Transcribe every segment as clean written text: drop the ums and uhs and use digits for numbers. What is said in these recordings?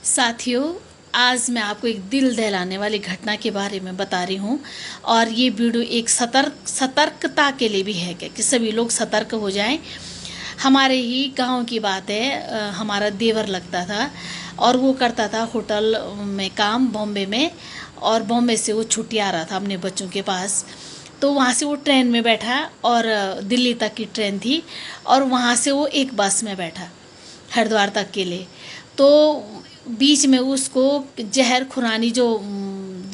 साथियों, आज मैं आपको एक दिल दहलाने वाली घटना के बारे में बता रही हूँ। और ये वीडियो एक सतर्कता के लिए भी है कि सभी लोग सतर्क हो जाएं। हमारे ही गांव की बात है। हमारा देवर लगता था और वो करता था होटल में काम बॉम्बे में। और बॉम्बे से वो छुट्टी आ रहा था अपने बच्चों के पास। तो वहाँ से वो ट्रेन में बैठा और दिल्ली तक की ट्रेन थी। और वहाँ से वो एक बस में बैठा हरिद्वार तक के लिए। तो बीच में उसको जहर खुरानी जो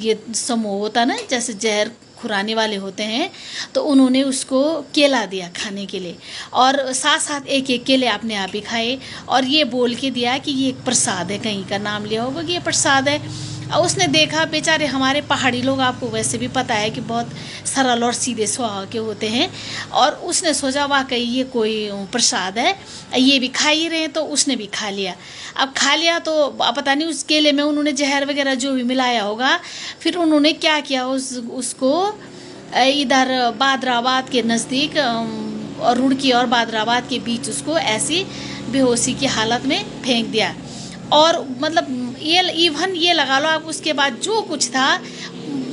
ये समूह होता ना, जैसे जहर खुरानी वाले होते हैं, तो उन्होंने उसको केला दिया खाने के लिए। और साथ साथ एक एक केले अपने आप ही खाए और ये बोल के दिया कि ये एक प्रसाद है, कहीं का नाम लिया होगा कि ये प्रसाद है। और उसने देखा, बेचारे हमारे पहाड़ी लोग, आपको वैसे भी पता है कि बहुत सरल और सीधे स्वभाव के होते हैं। और उसने सोचा वाकई ये कोई प्रसाद है, ये भी खा ही रहे हैं, तो उसने भी खा लिया। अब खा लिया तो पता नहीं उस केले में उन्होंने जहर वगैरह जो भी मिलाया होगा। फिर उन्होंने क्या किया, उसको इधर बादराबाद के नज़दीक और रुड़की और बादराबाद के बीच उसको ऐसी बेहोशी की हालत में फेंक दिया। और मतलब ये लगा लो आप, उसके बाद जो कुछ था,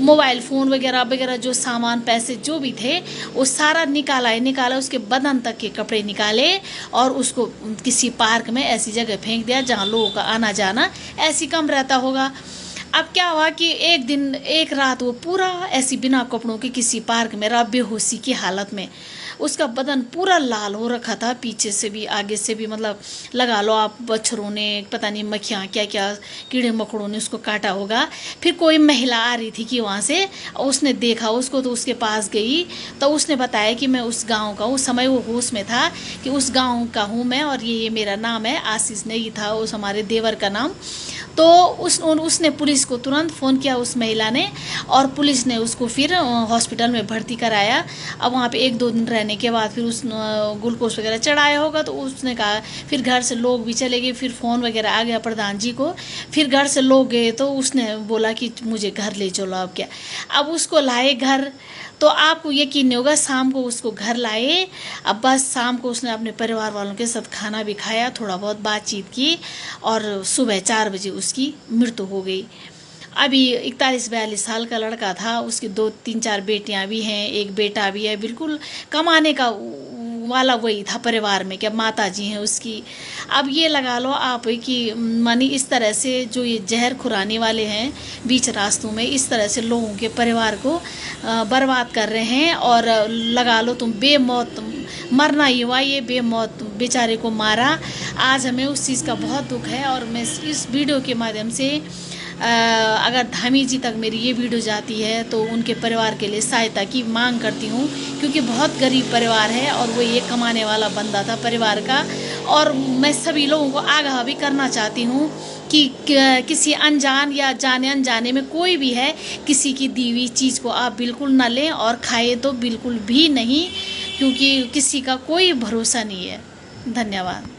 मोबाइल फ़ोन वगैरह वगैरह जो सामान पैसे जो भी थे वो सारा निकाला। उसके बदन तक के कपड़े निकाले और उसको किसी पार्क में ऐसी जगह फेंक दिया जहाँ लोगों का आना जाना ऐसी कम रहता होगा। अब क्या हुआ कि एक रात वो पूरा ऐसी बिना कपड़ों के किसी पार्क में रहा, बेहोशी की हालत में। उसका बदन पूरा लाल हो रखा था, पीछे से भी आगे से भी। मतलब लगा लो आप, बच्छरों ने, पता नहीं मक्खियाँ क्या क्या कीड़े मकोड़ों ने उसको काटा होगा। फिर कोई महिला आ रही थी कि वहाँ से, उसने देखा उसको तो उसके पास गई। तो उसने बताया कि मैं उस गांव का हूँ। उस समय वो होश में था कि उस गांव का हूँ मैं, और ये मेरा नाम है आशीष नहीं था उस हमारे देवर का नाम। तो उसने पुलिस को तुरंत फ़ोन किया उस महिला ने, और पुलिस ने उसको फिर हॉस्पिटल में भर्ती कराया। अब वहाँ पे 1-2 दिन रहने के बाद फिर उस ग्लूकोज वगैरह चढ़ाया होगा। तो उसने कहा, फिर घर से लोग भी चले गए, फिर फ़ोन वगैरह आ गया प्रधान जी को। फिर घर से लोग गए तो उसने बोला कि मुझे घर ले चलो। अब क्या, अब उसको लाए घर। तो आपको यकीन नहीं होगा, शाम को उसको घर लाए। अब बस शाम को उसने अपने परिवार वालों के साथ खाना भी खाया, थोड़ा बहुत बातचीत की, और सुबह 4 बजे उसकी मृत्यु हो गई। अभी 41-42 साल का लड़का था। उसकी 2-3-4 बेटियां भी हैं, एक बेटा भी है। बिल्कुल कमाने का वाला वही था परिवार में, क्या माता जी हैं उसकी। अब ये लगा लो आप कि मानी इस तरह से जो ये जहर खुराने वाले हैं बीच रास्तों में, इस तरह से लोगों के परिवार को बर्बाद कर रहे हैं। और लगा लो तुम बेमौत मरना ही हुआ, ये बेमौत बेचारे को मारा। आज हमें उस चीज़ का बहुत दुख है। और मैं इस वीडियो के माध्यम से अगर धामी जी तक मेरी ये वीडियो जाती है तो उनके परिवार के लिए सहायता की मांग करती हूँ, क्योंकि बहुत गरीब परिवार है और वो ये कमाने वाला बंदा था परिवार का। और मैं सभी लोगों को आगाह भी करना चाहती हूँ कि किसी अनजान या जाने अनजाने में कोई भी है, किसी की दी हुई चीज़ को आप बिल्कुल ना लें, और खाए तो बिल्कुल भी नहीं, क्योंकि किसी का कोई भरोसा नहीं है। धन्यवाद।